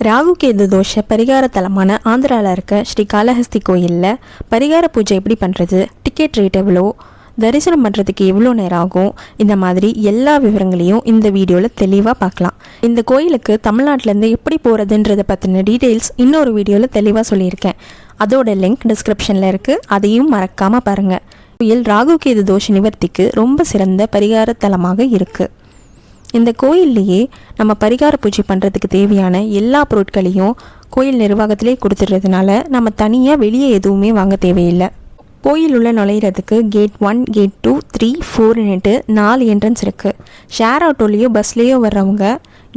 ராகு கேது தோஷ பரிகார தலமான ஆந்திராவில் இருக்க ஸ்ரீ காளஹஸ்தி கோயிலில் பரிகார பூஜை எப்படி பண்ணுறது, டிக்கெட் ரேட் எவ்வளோ, தரிசனம் பண்ணுறதுக்கு எவ்வளோ நேரம் ஆகும், இந்த மாதிரி எல்லா விவரங்களையும் இந்த வீடியோவில் தெளிவாக பார்க்கலாம். இந்த கோயிலுக்கு தமிழ்நாட்டிலேருந்து எப்படி போகிறதுன்றதை பற்றின டீட்டெயில்ஸ் இன்னொரு வீடியோவில் தெளிவாக சொல்லியிருக்கேன். அதோட லிங்க் டிஸ்கிரிப்ஷனில் இருக்குது, அதையும் மறக்காமல் பாருங்கள். கோயில் ராகு கேது தோஷ நிவர்த்திக்கு ரொம்ப சிறந்த பரிகார தலமாக இருக்குது. இந்த கோயில்லையே நம்ம பரிகார பூஜை பண்ணுறதுக்கு தேவையான எல்லா பொருட்களையும் கோயில் நிர்வாகத்திலே கொடுத்துட்றதுனால நம்ம தனியாக வெளியே எதுவுமே வாங்க தேவையில்லை. கோயில் உள்ள நுழையிறதுக்கு கேட் 1, கேட் 2, 3, 4ன்ட்டு 4 என்ட்ரன்ஸ் இருக்குது. ஷேர் ஆட்டோலேயோ பஸ்லேயோ வர்றவங்க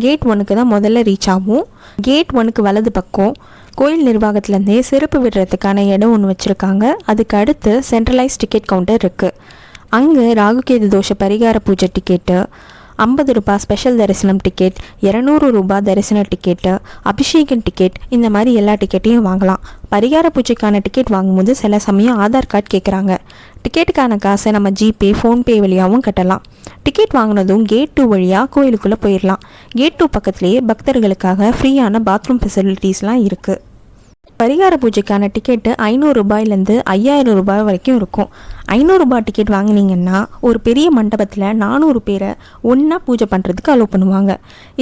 கேட் 1க்கு தான் முதல்ல ரீச் ஆகும். கேட் 1க்கு வலது பக்கம் கோயில் நிர்வாகத்துலேருந்தே செருப்பு விடுறதுக்கான இடம் ஒன்று வச்சுருக்காங்க. அதுக்கு அடுத்து சென்ட்ரலைஸ் டிக்கெட் கவுண்டர் இருக்குது. அங்கே ராகுகேது தோஷ பரிகார பூஜை டிக்கெட்டு, 50 ரூபாய் ஸ்பெஷல் தரிசனம் டிக்கெட், 200 ரூபாய் தரிசன டிக்கெட்டு, அபிஷேகம் டிக்கெட், இந்த மாதிரி எல்லா டிக்கெட்டையும் வாங்கலாம். பரிகார பூஜைக்கான டிக்கெட் வாங்கும்போது சில சமயம் ஆதார் கார்டு கேட்குறாங்க. டிக்கெட்டுக்கான காசை நம்ம ஜிபே, ஃபோன்பே வழியாகவும் கட்டலாம். டிக்கெட் வாங்கினதும் கேட் 2 வழியாக கோயிலுக்குள்ளே போயிடலாம். கேட் 2 பக்கத்துலேயே பக்தர்களுக்காக ஃப்ரீயான பாத்ரூம் ஃபெசிலிட்டிஸ்லாம் இருக்குது. பரிகார பூஜைக்கான டிக்கெட்டு 500 ரூபாயிலேருந்து 5000 ரூபாய் வரைக்கும் இருக்கும். 500 ரூபாய் டிக்கெட் வாங்கினீங்கன்னா ஒரு பெரிய மண்டபத்தில் 400 பேரை ஒன்றா பூஜை பண்ணுறதுக்கு அலோவ் பண்ணுவாங்க.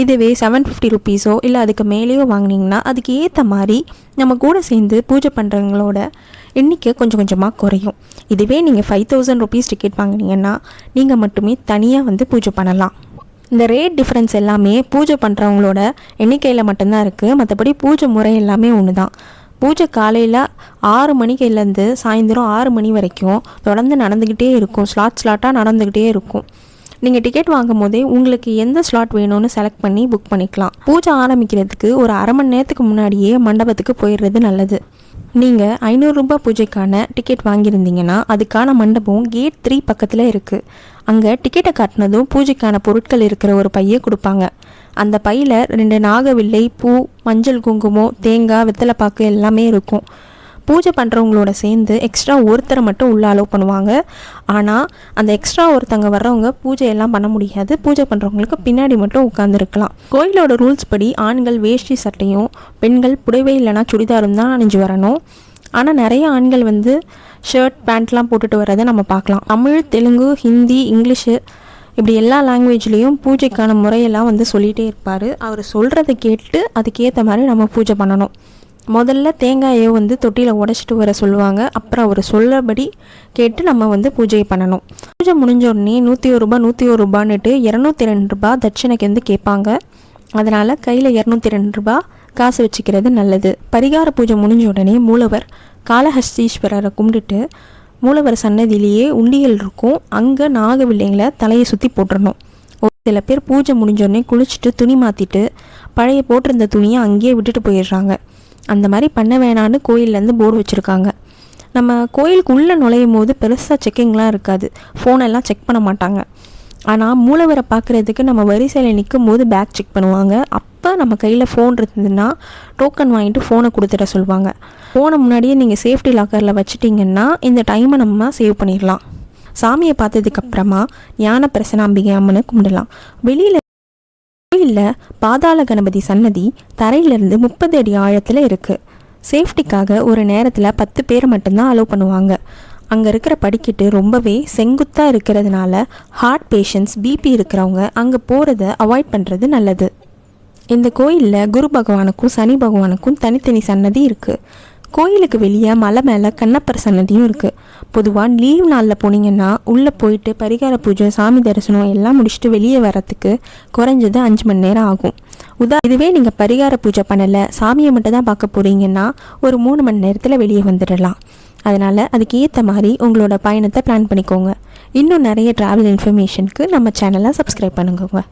இதுவே 750 ருபீஸோ இல்லை அதுக்கு மேலேயோ வாங்கினீங்கன்னா அதுக்கு ஏற்ற மாதிரி நம்ம கூட சேர்ந்து பூஜை பண்ணுறவங்களோட எண்ணிக்கை கொஞ்சம் கொஞ்சமாக குறையும். இதுவே நீங்கள் 5000 ருபீஸ் டிக்கெட் வாங்கினீங்கன்னா நீங்கள் மட்டுமே தனியாக பூஜை பண்ணலாம். இந்த ரேட் டிஃப்ரென்ஸ் எல்லாமே பூஜை பண்ணுறவங்களோட எண்ணிக்கையில் மட்டும்தான் இருக்குது. மற்றபடி பூஜை முறை எல்லாமே ஒன்று தான். பூஜை காலையில் 6 மணிலேருந்து சாயந்தரம் 6 மணி வரைக்கும் தொடர்ந்து நடந்துக்கிட்டே இருக்கும். ஸ்லாட்டாக நடந்துக்கிட்டே இருக்கும். நீங்கள் டிக்கெட் வாங்கும் போதே உங்களுக்கு எந்த ஸ்லாட் வேணும்னு செலக்ட் பண்ணி புக் பண்ணிக்கலாம். பூஜை ஆரம்பிக்கிறதுக்கு ஒரு அரை மணி நேரத்துக்கு முன்னாடியே மண்டபத்துக்கு போயிடுறது நல்லது. நீங்கள் 500 ரூபாய் பூஜைக்கான டிக்கெட் வாங்கியிருந்தீங்கன்னா அதுக்கான மண்டபம் கேட் 3 பக்கத்தில் இருக்குது. அங்கே டிக்கெட்டை காட்டினதும் பூஜைக்கான பொருட்கள் இருக்கிற ஒரு பையை கொடுப்பாங்க. அந்த பையில் 2 நாகவில்லை, பூ, மஞ்சள், குங்குமம், தேங்காய், வெத்தலைப்பாக்கு எல்லாமே இருக்கும். பூஜை பண்ணுறவங்களோட சேர்ந்து எக்ஸ்ட்ரா ஒருத்தரை மட்டும் உள்ள அலோவ் பண்ணுவாங்க. ஆனால் அந்த எக்ஸ்ட்ரா ஒருத்தங்க வர்றவங்க பூஜை எல்லாம் பண்ண முடியாது. பூஜை பண்ணுறவங்களுக்கு பின்னாடி மட்டும் உட்காந்துருக்கலாம். கோயிலோட ரூல்ஸ் படி ஆண்கள் வேஷ்டி சட்டையும், பெண்கள் புடவை இல்லைனா சுடிதாரும் தான் அணிஞ்சு வரணும். ஆனால் நிறைய ஆண்கள் ஷர்ட், பேண்ட்லாம் போட்டுட்டு வரதை நம்ம பார்க்கலாம். தமிழ், தெலுங்கு, ஹிந்தி, இங்கிலீஷு இப்படி எல்லா லாங்குவேஜ்லேயும் பூஜைக்கான முறையெல்லாம் சொல்லிகிட்டே இருப்பார். அவர் சொல்கிறத கேட்டு அதுக்கேற்ற மாதிரி நம்ம பூஜை பண்ணணும். முதல்ல தேங்காயை தொட்டியில் உடைச்சிட்டு வர சொல்லுவாங்க. அப்புறம் அவர் சொல்லபடி கேட்டு நம்ம பூஜை பண்ணணும். பூஜை முடிஞ்ச உடனே 101 ரூபாய் 101 ரூபான்னுட்டு 202 ரூபாய் தட்சணைக்கு கேட்பாங்க. அதனால் கையில் 202 ரூபாய் காசு வச்சுக்கிறது நல்லது. பரிகார பூஜை முடிஞ்ச உடனே மூலவர் காளஹஸ்தீஸ்வரரை கும்பிட்டுட்டு மூலவர் சன்னதியிலேயே உண்டியல் இருக்கும். அங்கே நாகவில்லைங்களை தலையை சுற்றி போட்டுடணும். ஒரு சில பேர் பூஜை முடிஞ்சோடனே குளிச்சுட்டு துணி மாற்றிட்டு பழைய போட்டிருந்த துணியை அங்கேயே விட்டுட்டு போயிடுறாங்க. அந்த மாதிரி பண்ண வேணான்னு கோயிலேருந்து போர்டு வச்சுருக்காங்க. நம்ம கோயிலுக்கு உள்ளே நுழையும் போது பெருசாக செக்கிங்லாம் இருக்காது. ஃபோனெல்லாம் செக் பண்ண மாட்டாங்க. ஆனால் மூலவரை பார்க்குறதுக்கு நம்ம வரிசையில் நிற்கும் போது பேக் செக் பண்ணுவாங்க. அப்போ நம்ம கையில் ஃபோன் இருந்ததுன்னா டோக்கன் வாங்கிட்டு ஃபோனை கொடுத்துட சொல்லுவாங்க. ஃபோனை முன்னாடியே நீங்கள் சேஃப்டி லாக்கரில் வச்சுட்டிங்கன்னா இந்த டைமை நம்ம சேவ் பண்ணிடலாம். சாமியை பார்த்ததுக்கப்புறமா ஞான பிரசனாம்பிகை அம்மனை கும்பிடலாம். வெளியில் கோயிலில் பாதாள கணபதி சன்னதி தரையிலேருந்து 30 அடி ஆழத்தில் இருக்குது. சேஃப்டிக்காக ஒரு நேரத்தில் 10 பேரை மட்டும்தான் அலோவ் பண்ணுவாங்க. அங்கே இருக்கிற படிக்கட்டு ரொம்பவே செங்குத்தாக இருக்கிறதுனால ஹார்ட் பேஷண்ட்ஸ், பிபி இருக்கிறவங்க அங்கே போகிறத அவாய்ட் பண்ணுறது நல்லது. இந்த கோயிலில் குரு பகவானுக்கும் சனி பகவானுக்கும் தனித்தனி சன்னதி இருக்குது. கோயிலுக்கு வெளியே மலை மேலே கண்ணப்பர் சன்னதியும் இருக்குது. பொதுவாக லீவ் நாளில் போனீங்கன்னா உள்ளே போயிட்டு பரிகார பூஜை, சாமி தரிசனம் எல்லாம் முடிச்சுட்டு வெளியே வரத்துக்கு குறைஞ்சது 5 மணி நேரம் ஆகும். இதுவே நீங்கள் பரிகார பூஜை பண்ணலை, சாமியை மட்டும் தான் பார்க்க போகிறீங்கன்னா ஒரு 3 மணி நேரத்தில் வெளியே வந்துடலாம். அதனால் அதுக்கு ஏற்ற மாதிரி உங்களோட பயணத்தை பிளான் பண்ணிக்கோங்க. இன்னும் நிறைய ட்ராவல் இன்ஃபர்மேஷனுக்கு நம்ம சேனலை சப்ஸ்கிரைப் பண்ணுங்க.